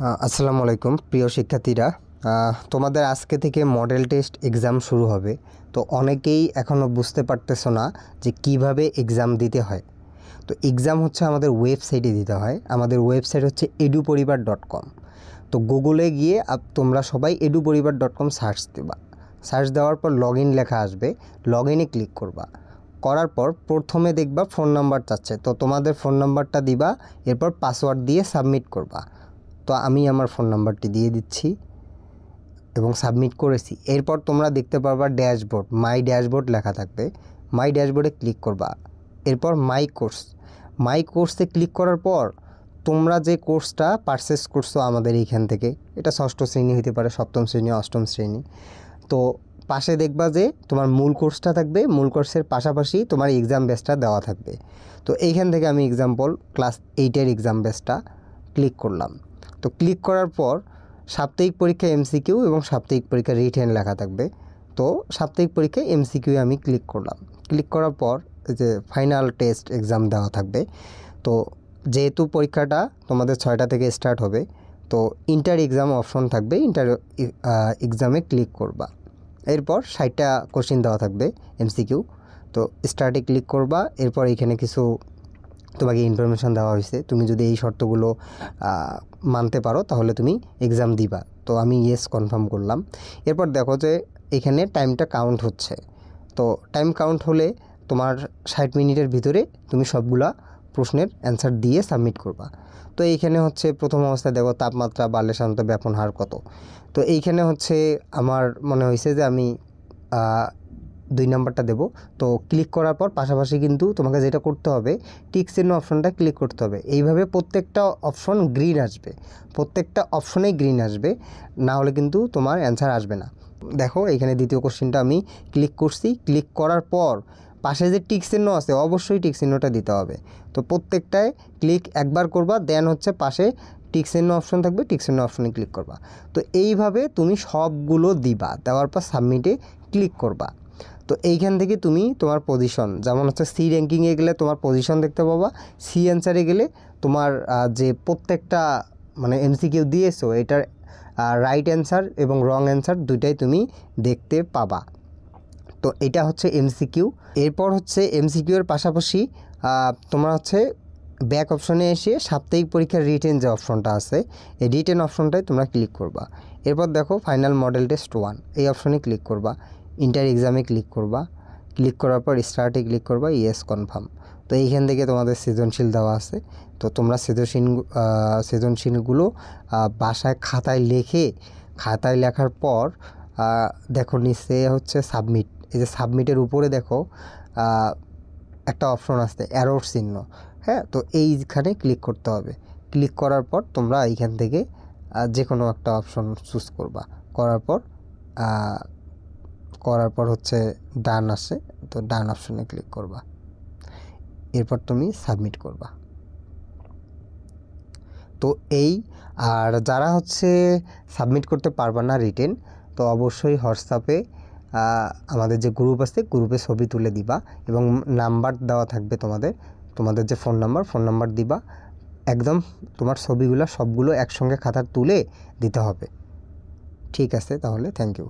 আসসালামু আলাইকুম প্রিয় শিক্ষার্থীরা। তোমাদের আজকে থেকে মডেল টেস্ট এক্সাম শুরু হবে। তো অনেকেই এখনও বুঝতে পারতেছো না যে কিভাবে এক্সাম দিতে হয়। তো এক্সাম হচ্ছে আমাদের ওয়েবসাইটে দিতে হয়। আমাদের ওয়েবসাইট হচ্ছে eduporibar.com। তো গুগলে গিয়ে তোমরা সবাই eduporibar.com সার্চ দেবা। সার্চ দেওয়ার পর লগ ইন লেখা আসবে, লগ ইনে ক্লিক করবা। করার পর প্রথমে দেখবা ফোন নাম্বার চাচ্ছে, তো তোমাদের ফোন নাম্বারটা দিবা, এরপর পাসওয়ার্ড দিয়ে সাবমিট করবা। তো আমি আমার ফোন নাম্বারটি দিয়ে দিচ্ছি এবং সাবমিট করেছি। এরপর তোমরা দেখতে পারবা ড্যাশবোর্ড, মাই ড্যাশবোর্ড লেখা থাকবে। মাই ড্যাশবোর্ডে ক্লিক করবা। এরপর মাই কোর্সে ক্লিক করার পর তোমরা যে কোর্সটা পারচেস করছো আমাদের এইখান থেকে, এটা ষষ্ঠ শ্রেণী হতে পারে, সপ্তম শ্রেণী, অষ্টম শ্রেণী। তো পাশে দেখবা যে তোমার মূল কোর্সটা থাকবে, মূল কোর্সের পাশাপাশি তোমার এক্সাম বেসটা দেওয়া থাকবে। তো এইখান থেকে আমি এক্সাম্পল ক্লাস 8-এর এক্সাম বেসটা ক্লিক করলাম। তো ক্লিক করার পর সাপ্তাহিক পরীক্ষা এমসিকিউ এবং সাপ্তাহিক পরীক্ষা রিটেন লেখা থাকবে। তো সাপ্তাহিক পরীক্ষায় এমসিকিউ আমি ক্লিক করলাম। ক্লিক করার পর যে ফাইনাল টেস্ট এক্সাম দেওয়া থাকবে। তো যেহেতু পরীক্ষাটা তোমাদের 6টা থেকে স্টার্ট হবে, তো ইন্টার এক্সাম অপশন থাকবে, ইন্টার এক্সামে ক্লিক করবা। এরপর 60টা কোশ্চেন দেওয়া থাকবে এমসিকিউ। তো স্টার্টে ক্লিক করবা। এরপর এখানে কিছু তোমাকে ইনফরমেশান দেওয়া হয়েছে, তুমি যদি এই শর্তগুলো মানতে পারো তাহলে তুমি এক্সাম দিবা। তো আমি ইয়েস কনফার্ম করলাম। এরপর দেখো যে এখানে টাইমটা কাউন্ট হচ্ছে। তো টাইম কাউন্ট হলে তোমার 60 মিনিটের ভিতরে তুমি সবগুলা প্রশ্নের অ্যান্সার দিয়ে সাবমিট করবা। তো এইখানে হচ্ছে প্রথম অবস্থায় দেখো তাপমাত্রা বাড়লে সাধারণত ব্যাপন হার কত। তো এইখানে হচ্ছে আমার মনে হয়েছে যে আমি 2 নাম্বারটা দেব। তো ক্লিক করার পর পাশাপাশি কিন্তু তোমাকে যেটা করতে হবে, টিক চিহ্ন অপশনটা ক্লিক করতে হবে। এইভাবে প্রত্যেকটা অপশন গ্রিন আসবে, প্রত্যেকটা অপশনেই গ্রিন আসবে, না হলে কিন্তু তোমার অ্যান্সার আসবে না। দেখো এখানে দ্বিতীয় কোশ্চেনটা আমি ক্লিক করছি। ক্লিক করার পর পাশে যে টিক চিহ্ন আছে, অবশ্যই টিক চিহ্নটা দিতে হবে। তো প্রত্যেকটায় ক্লিক একবার করবা, দেন হচ্ছে পাশে টিক চিহ্ন অপশন থাকবে, টিক চিহ্ন অপশনে ক্লিক করবা। তো এইভাবে তুমি সবগুলো দিবা, দেওয়ার পর সাবমিটে ক্লিক করবা। তো এইখান থেকে তুমি তোমার পজিশন, যেমন হচ্ছে সি র্যাঙ্কিংয়ে গেলে তোমার পজিশন দেখতে পাবা, সি অ্যান্সারে গেলে তোমার যে প্রত্যেকটা মানে এমসিকিউ দিয়েছো এটার রাইট অ্যান্সার এবং রং অ্যান্সার দুইটাই তুমি দেখতে পাবা। তো এটা হচ্ছে এমসিকিউ। এরপর হচ্ছে এমসিকিউ এর পাশাপাশি তোমরা হচ্ছে ব্যাক অপশনে এসে সাপ্তাহিক পরীক্ষার রিটেন যে অপশনটা আছে, এই রিটেন অপশনটায় তোমরা ক্লিক করবা। এরপর দেখো ফাইনাল মডেল টেস্ট 1 এই অপশনে ক্লিক করবা। ইন্টার এক্সামে ক্লিক করবা। ক্লিক করার পর স্টার্টে ক্লিক করবা, ইয়েস কনফার্ম। তো এইখান থেকে তোমাদের সৃজনশীল দেওয়া আছে। তো তোমরা সৃজনশীলগুলো বাসায় খাতায় লেখার পর দেখো নিচে হচ্ছে সাবমিট। এই যে সাবমিটের উপরে দেখো একটা অপশন আছে অ্যারোর চিহ্ন, হ্যাঁ। তো এইখানে ক্লিক করতে হবে। ক্লিক করার পর তোমরা এইখান থেকে যে কোনো একটা অপশন চুজ করবা। করার পর হচ্ছে ডান আসে, তো ডান অপশনে ক্লিক করবা। এরপর তুমি সাবমিট করবা। তো আর যারা হচ্ছে সাবমিট করতে পারবা না রিটেন, তো অবশ্যই হোয়াটসঅ্যাপে আমাদের যে গ্রুপ আছে, গ্রুপে ছবি তুলে দিবা এবং নাম্বার দেওয়া থাকবে তোমাদের যে ফোন নাম্বার দিবা। একদম তোমার ছবিগুলো সবগুলো একসঙ্গে খাতার তুলে দিতে হবে। ঠিক আছে, তাহলে থ্যাংক ইউ।